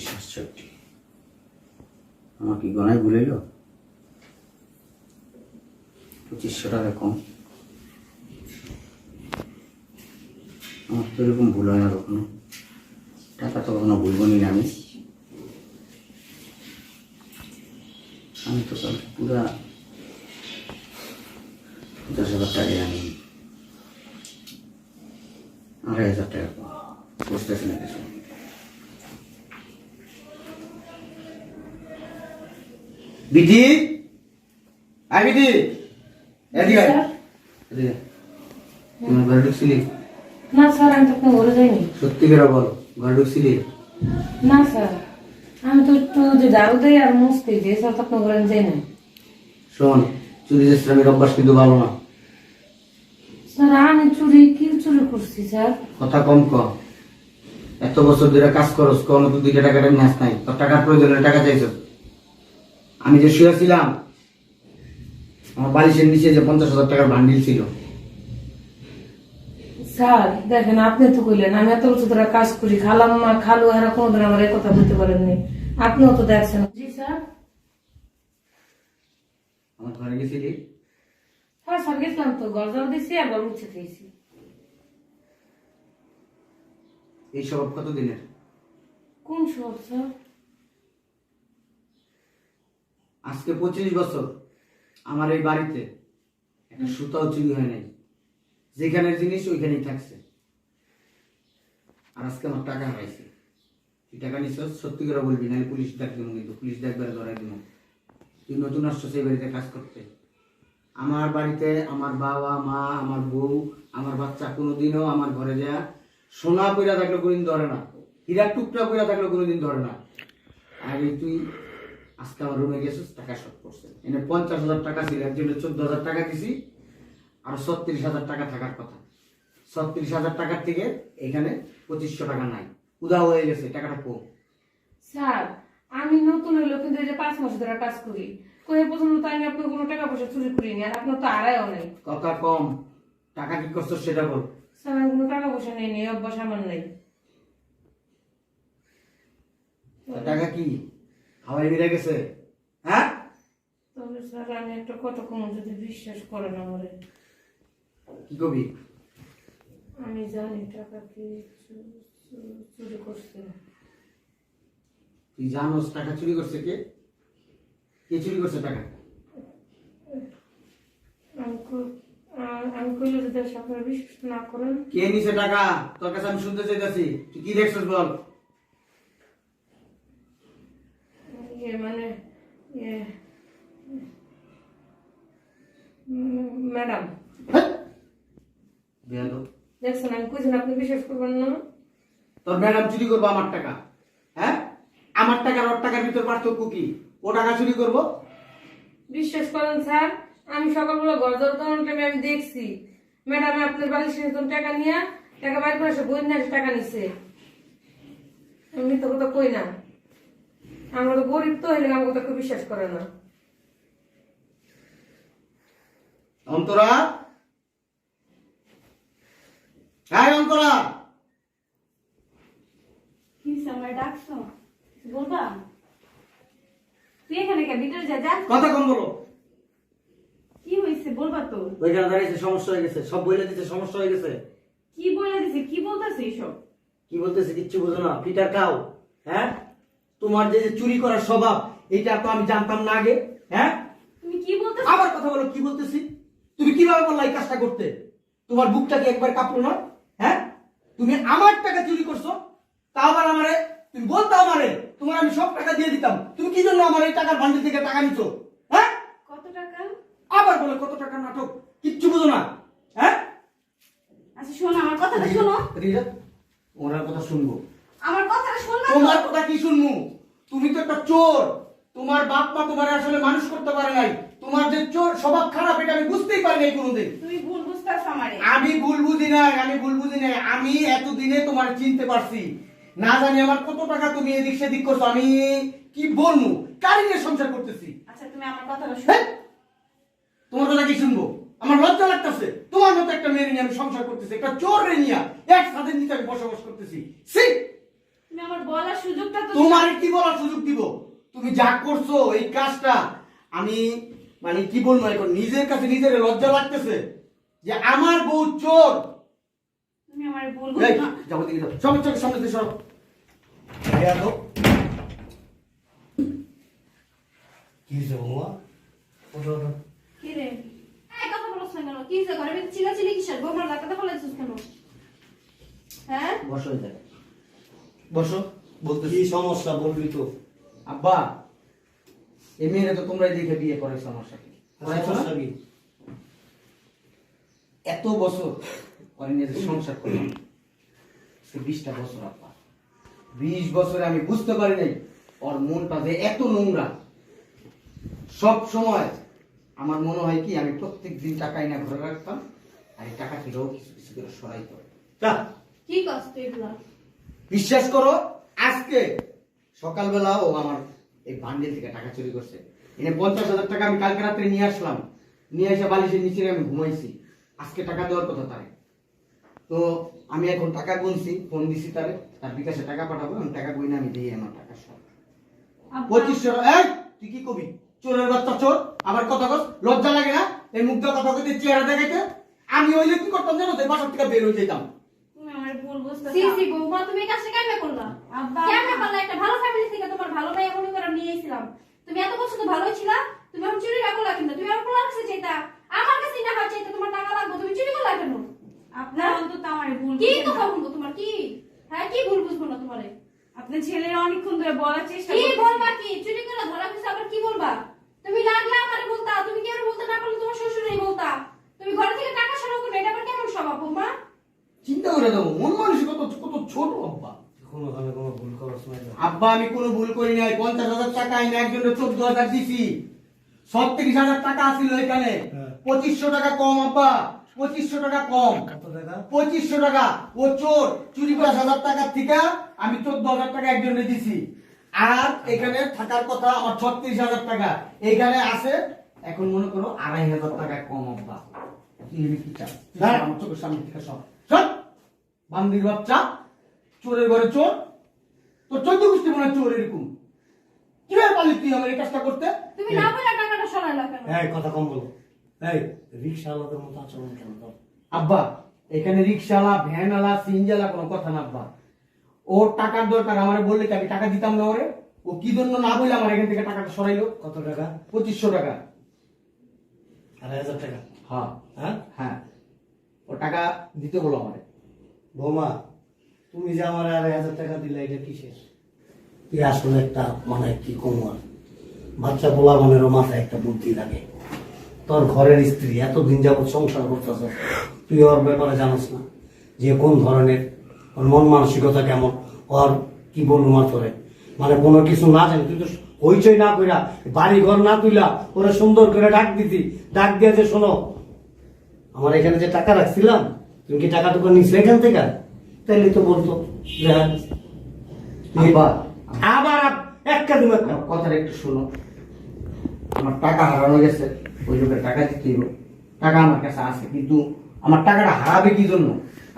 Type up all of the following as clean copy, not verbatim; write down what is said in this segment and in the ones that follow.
2568। আমার কি গনায় ভুলেল? 2500 টাকা কম। আমার তো এরকম ভুল হয় না কখনো, টাকা তো কখনো ভুলবো নি না আমি তো কালকে পুরা 50,000 টাকা আনি, 2,500 টাকা বুঝতেছি না কিছু। বিধি, আই বিধি, এদিকে আয়। এদিকে। তুমি ঘরে ঢুকছিলি? না স্যার, আমি তো আপনার ঘরে যাইনি। সত্যি করে বলো, ঘরে ঢুকছিলি? না স্যার, আমি তো একটু যে ঝাড়ু দেই আর মুছতে দিই, স্যার তো আপনার ঘরে আমি যাই না। শোন, চুরি ইসলামের অভ্যাস কিন্তু ভালো না। স্যার আমি কি চুরি করছি স্যার? কথা কম কর। এত বছর ধরে কাজ করস, কোনো তো 2 টাকাটা ম্যাচ নাই। তোর টাকার প্রয়োজনে টাকা চাইছ। আমি যে শুয়েছিলাম, আমার বালিশের নিচে যে 50,000 টাকার বান্ডিল ছিল। স্যার দেখেন, আপনি তো কইলেন আমি এত বছর ধরে কাজ করি, খালাম্মা খালু এরা কোনোদিন আমার এই কথা বলতে পারেননি, আপনিও তো দেখছেন। জি স্যার। আমার ঘরে গেছিলি? হ্যাঁ স্যার গেছিলাম তো, ঘর ঝাড়ু দিছি আর ঘর মুছে দিয়েছি। এই স্বভাব কত দিনের? কোন শহর স্যার? আজকে 25 বছর আমার এই বাড়িতে একটা সুতাও চুরি হয় নাই, যেখানের জিনিস ওইখানেই থাকছে। আর আজকে আমার টাকা হারাইছে। তুই টাকা নিছস, সত্যি করে বলবি, নাহলে পুলিশ ডাক দেবো, কিন্তু পুলিশ দেখবার ধরাই দেবো। তুই নতুন আসছিস এই বাড়িতে কাজ করতে। আমার বাড়িতে আমার বাবা মা, আমার বউ, আমার বাচ্চা কোনোদিনও আমার ঘরে যা সোনা পইরা থাকলে কোনোদিন ধরে না, হীরা টুকরা পইরা থাকলে কোনোদিন ধরে না। আর এই তুই আজকে আমার রুমে গেছিস, টাকা শর্ট করছে। এনে 50,000 টাকা ছিল, একজনের 14,000 টাকা দিছি, আর 36,000 টাকা থাকার কথা। 36,000 টাকার থেকে এখানে 2500 টাকা নাই, উদা হয়ে গেছে, টাকাটা কম। স্যার আমি নতুন হইলো, কিন্তু এই যে 5 মাস ধরে কাজ করি, কই পর্যন্ত তো আমি আপনার কোনো টাকা পয়সা চুরি করিনি, আর আপনার তো আড়াইও নাই। কথা কম, টাকা কি করছো সেটা বল। স্যার আমি কোনো টাকা পয়সা নেই, নেই অভ্যাস আমার নাই। টাকা কি হাওয়াই বেড়ে গেছে? হ্যাঁ, তবে স্যার আমি একটা কথা কম, যদি বিশ্বাস করেন আমারে। কি কবি? আমি জানি টাকা কি চুরি করছে। তুই জানোস টাকা চুরি করছে কে? কে চুরি করছে টাকা? আমি কইলে যদি আপনারা বিশ্বাস না করেন। কে নিছে টাকা? তোর কাছে আমি শুনতে চাইতেছি, তুই কি দেখছিস বল। মানে ম্যাডাম দেখছেন, আমি কইছেন আপনি বিশ্বাস করবেন না। তোর ম্যাডাম চুরি করবো আমার টাকা? হ্যাঁ, আমার টাকার ওর টাকার ভিতর পার্থক্য কি? ও টাকা চুরি করবো? বিশ্বাস করেন স্যার, আমি সকালবেলা ঘর যাওয়ার টাইমে আমি দেখছি ম্যাডাম আপনার বালিশের টাকা নিয়ে টাকা বাইর করে আসে, বই নিয়ে টাকা নিছে। আমি তো কথা কই না, আমরা তো গরিব, তো হইলে আমার কথা কেউ বিশ্বাস করে না। অন্তরা, হ্যাঁ অন্তরা, কি সময় ডাকছো বলবা? তুই এখানে কে ভিতরে যা, যা। কথা কম বলো। কি হয়েছে বলবা তো? ওইখানে দাঁড়িয়েছে, সমস্যা হয়ে গেছে, সব বলে দিতে সমস্যা হয়ে গেছে। কি বলে দিছে? কি বলতেছে এইসব? কি বলতেছে কিচ্ছু বুঝো না, পিটার খাও। হ্যাঁ, তোমার যে যে চুরি করার স্বভাব, এটা তো আমি জানতাম না আগে। হ্যাঁ, তুমি কি বলতেছো? আবার কথা বলো, কি বলতেছি? তুমি কিভাবে বললা এই কাজটা করতে? তোমার বুকটা কি একবার কাঁপলো না? হ্যাঁ, তুমি আমার টাকা চুরি করছো, তা আবার আমারে তুমি বলতো আমারে তোমার আমি সব টাকা দিয়ে দিতাম, তুমি কি জন্য আমার এই টাকার ভান্ডার থেকে টাকা নিছো? হ্যাঁ, কত টাকা? আবার বলে কত টাকা নাটক, কিচ্ছু বুঝো না। হ্যাঁ, আচ্ছা শোনো, আমার কথাটা শোনো। রিজা, ওনার কথা শুনবো? আমার কথাটা শোনো। তোমার কথা কি শুনবো? তুমি তো একটা চোর। তোমার বাপ মা তোমার আসলে মানুষ করতে পারে নাই। তোমার যে চোর স্বভাব খারাপ, এটা আমি বুঝতেই পারি নাই কোনোদিন। তুমি ভুল বুঝতেছো আমারে। আমি ভুল বুঝি নাই, আমি ভুল বুঝি নাই। আমি এতদিনে তোমার চিনতে পারছি। না জানি আমার কত টাকা তুমি এদিক সেদিক করছো, আমি কি বলবো? কারি নিয়ে সংসার করতেছি। আচ্ছা তুমি আমার কথাটা শোনো। হেই! তোমার কথা কি শুনবো? আমার লজ্জা লাগতেছে। তোমার মতো একটা মেয়ে নিয়ে আমি সংসার করতেছি, একটা চোর রে নিয়ে এক সাথে নিতে আমি বসবাস করতেছি। সি! তুমি আমার বলার সুযোগটা তো তোমার কি বলার সুযোগ দিব? তুমি যা করছো এই কাজটা, আমি মানে কি বলবো, এখন নিজের কাছে নিজের লজ্জা লাগতেছে যে আমার বউ চোর। তুমি আমার ভুল এই, বুঝছো না। যাবো দিকে যাও, সব চোখের সামনে দিয়ে সরো। বেয়াদব। কি হয়েছে বৌমা? ওঠো ওঠো। কি রে? এই কথা বলছ না কেন? কি হইছে? ঘরে ভিতরে চিল্লাচিল্লি কিসের? বৌমার লাগাতে ফলাইছিস কেন? হ্যাঁ? বসো এখানে, বসো। বলতে কি সমস্যা বলবি তো? আব্বা, এই মেয়েরা তো তোমরাই দেখে বিয়ে করেছো আমার সাথে, করেছো না? সমস্যা কি? এত বছর পরে নিজের সংসার করলাম, 20টা বছর আব্বা। 20 বছরে আমি বুঝতে পারি নাই ওর মনটা যে এত নোংরা। সব সময় আমার মনে হয় কি, আমি প্রত্যেক দিন টাকা এনে ঘরে রাখতাম, আর এই টাকা থেকেও কিছু কিছু করে সরাইতো। যা। কি কষ্ট এগুলা? বিশ্বাস করো, আজকে সকালবেলা ও আমার এই বান্ডিল থেকে টাকা চুরি করছে। এনে 50,000 টাকা আমি কালকে রাত্রে নিয়ে আসলাম, নিয়ে এসে বালিশের নিচে আমি ঘুমাইছি। আজকে টাকা দেওয়ার কথা তারে, তো আমি এখন টাকা গুনছি, ফোন দিছি তারে, তার বিকাশে টাকা পাঠাবো, আমি টাকা গুনে আমি দিই আমার টাকা সব। 2500। এই তুই কি কবি? চোরের বাচ্চা চোর, আবার কথা কস, লজ্জা লাগে না? এই মুখ দিয়ে কথা কইতে, চেহারা দেখাইতে। আমি হইলে কি করতাম জানো? তো বাসার থেকে বের হয়ে যেতাম। তুমি আমার ভুল বুঝতেছো। সি সি বৌমা, তুমি এই কাজটা কেমনে করলা? আব্বা কেমনে করলা? একটা ভালো ফ্যামিলি থেকে তোমার ভালো মেয়ে মনে করে নিয়ে এসেছিলাম, তুমি এত বছর তো ভালোই ছিলা, তুমি এখন চুরি করলা, কিন্তু তুমি আমার ছেলের অনেকক্ষণ ধরে বলার চেষ্টা কি করতেছি। বলবা কি চুরি করে ধরা গেছে আবার কি বলবা? তুমি লাগলে আমারে বলতা, তুমি কেউ বলতে না পারলে তোমার শ্বশুরই বলতা। তুমি ঘর থেকে টাকা সংগ্রহ করবে, এটা আবার কেমন স্বভাব বৌমা? চিন্তা করে দেবো মন মানসিকতা কত ছোট আব্বা। কোনোভাবে কোনো ভুল করার সময় না। আব্বা আমি কোনো ভুল করি নাই। 50,000 টাকা আমি একজনের 14,000 দিছি। 37,000 টাকা ছিল এখানে। হ্যাঁ। 2500 টাকা কম আব্বা, 2500 টাকা কম। কত টাকা? 2500 টাকা। ও চোর, চুরি 5,000 টাকার থেকে আমি 14,000 টাকা একজনে দিছি। আর এখানে থাকার কথা আমার 36,000 টাকা এখানে আছে। এখন মনে করো 2,500 টাকা কম আব্বা। কি কি চাও? হ্যাঁ। আমার চোখের সামনে থেকে সব সব বান্দির বাচ্চা, চোরের ঘরে চোর। তোর 14 গোষ্ঠী মনে হয় চোর এরকম। কিভাবে পারলি তুই আমার এই কাজটা করতে? তুমি না বলে টাকাটা সরাইলা কেন? এই কথা কম বলো। এই রিক্সাওয়ালাদের মতো আচরণ কেন তোর? আব্বা এখানে রিক্সাওয়ালা, ভ্যানওয়ালা, সিনজালা কোনো কথা না আব্বা। ওর টাকার দরকার, আমারে বললে কি আমি টাকা দিতাম না ওরে? ও কি জন্য না বলে আমার এখান থেকে টাকাটা সরাইলো? কত টাকা? 2500 টাকা। 2,500 টাকা? হ্যাঁ হ্যাঁ? হ্যাঁ, ও টাকা দিতে বলো আমারে। বৌমা, তুমি যে আমার 2,500 টাকা দিলে এটা কিসের? তুই আসলে একটা মানে কি কোমর বাচ্চা পোলা মনেরও মাথায় একটা বুদ্ধি লাগে। তোর ঘরের স্ত্রী এতদিন যাবত সংসার করতেছ, তুই ওর ব্যাপারে জানোস না যে কোন ধরনের, ওর মন মানসিকতা কেমন, ওর কি বলবো মা তোরে, মানে কোনো কিছু না জানি তুই তো হইচই না কইরা বাড়ি ঘর না তুইলা ওরে সুন্দর করে ডাক দিতি, ডাক দিয়ে যে শোনো আমার এখানে যে টাকা রাখছিলাম তুমি কি টাকাটুকু নিচ্ছ এখান থেকে, তাইলে তো বলতো যে হ্যাঁ। আব্বা আবার একটা দিন আমার কথাটা একটু শোনো। আমার টাকা হারানো গেছে, ওই লোকের টাকা দিতে হইব। টাকা আমার কাছে আছে, কিন্তু আমার টাকাটা হারাবে কি জন্য?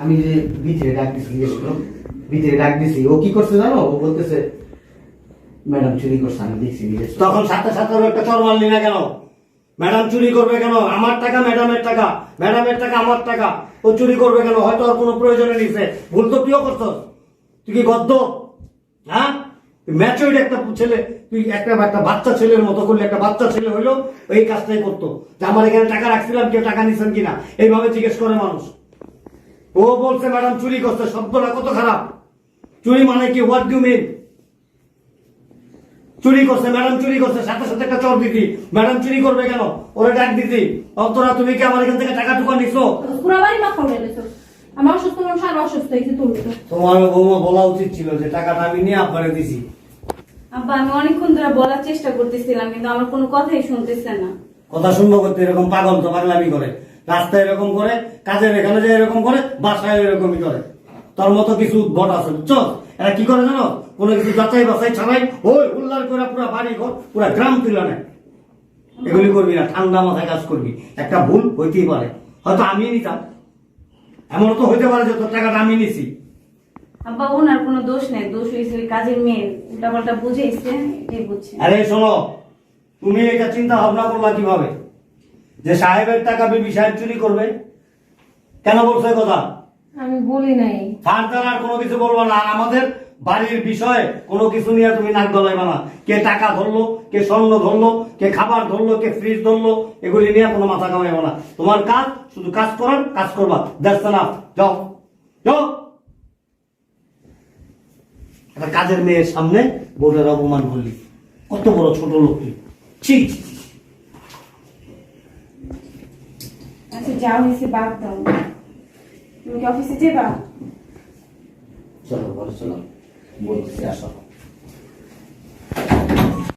আমি যে ভিতরে ডাক দিচ্ছি, জিজ্ঞেস করো, ভিতরে ডাক দিচ্ছি, ও কি করছে জানো? ও বলতেছে ম্যাডাম চুরি করছে, আমি দেখছি নিজে। তখন সাথে সাথে ওর একটা চর মারলি না কেন? ম্যাডাম চুরি করবে কেন? আমার টাকা ম্যাডামের টাকা, ম্যাডামের টাকা আমার টাকা, ও চুরি করবে কেন? হয়তো ওর কোনো প্রয়োজনে নিছে, ভুল তো তুইও করছস। তুই কি গদ্য? হ্যাঁ, ম্যাচুরিড একটা ছেলে, তুই একটা বাচ্চা ছেলের মতো করলে, একটা বাচ্চা ছেলে হইলো এই কাজটাই করতো যে আমার এখানে টাকা রাখছিলাম, কেউ টাকা নিছেন কিনা এইভাবে জিজ্ঞেস করে মানুষ। ও বলছে ম্যাডাম চুরি করছে, শব্দটা কত খারাপ। চুরি মানে কি? What do mean? চুরি করছে, ম্যাডাম চুরি করছে, সাথে সাথে একটা চর দিতি। ম্যাডাম চুরি করবে কেন? ওরা ডাক দিতি, অন্তরা তুমি কি আমার এখান থেকে টাকা টুকা নিছো? পুরা বাড়ি মাথা উড়ে গেছে। আমার অসুস্থ মানুষ আর অসুস্থ হয়েছে তুমি তো। তোমার বৌমা বলা উচিত ছিল যে টাকাটা আমি নিয়ে আপনারে দিছি। আব্বা আমি অনেকক্ষণ ধরে বলার চেষ্টা করতেছিলাম, কিন্তু আমার কোনো কথাই শুনতেছে না। কথা শুনবো করতে এরকম পাগল তো পাগলামি করে, রাস্তায় এরকম করে, কাজের এখানে যে এরকম করে, বাসায় এরকমই করে। তোর মতো কিছু উদ্ভট আছে বুঝছো? এরা কি করে জানো? কোনো কিছু যাচাই বাছাই ছাড়াই ওই উল্লার করে পুরো বাড়ি ঘর পুরো গ্রাম তুলে নেয়। এগুলি করবি না, ঠান্ডা মাথায় কাজ করবি। একটা ভুল হইতেই পারে, হয়তো আমি নিতাম, এমন তো হইতে পারে যে তোর টাকাটা আমি নিছি। আব্বা ওনার কোনো দোষ নেই, দোষ হয়েছে ওই কাজের মেয়ে, উল্টাপাল্টা বুঝেছে, এটাই বুঝছে। আরে শোনো, তুমি এটা চিন্তা ভাবনা করলা কিভাবে যে সাহেবের টাকা বিবি সাহেব চুরি করবে? কেন বলছো এই কথা? আমি বলি নাই। ফার্দার আর কোনো কিছু বলবো না। আর আমাদের বাড়ির বিষয়ে কোনো কিছু নিয়ে তুমি নাক গলাইবা না। কে টাকা ধরলো, কে স্বর্ণ ধরলো, কে খাবার ধরলো, কে ফ্রিজ ধরলো, এগুলি নিয়ে কোনো মাথা কামাইবো না। তোমার কাজ শুধু কাজ করার, কাজ করবা, দ্যাটস এনাফ। যাও যাও। একটা কাজের মেয়ের সামনে বোর্ডের অপমান করলি, কত বড় ছোট লোক তুই। ছি ছি, ছি। আচ্ছা যা হয়েছে বাদ দাও, তুমি কি অফিসে যাবা? চলো ঘরে চলো, বলতেছি আসো।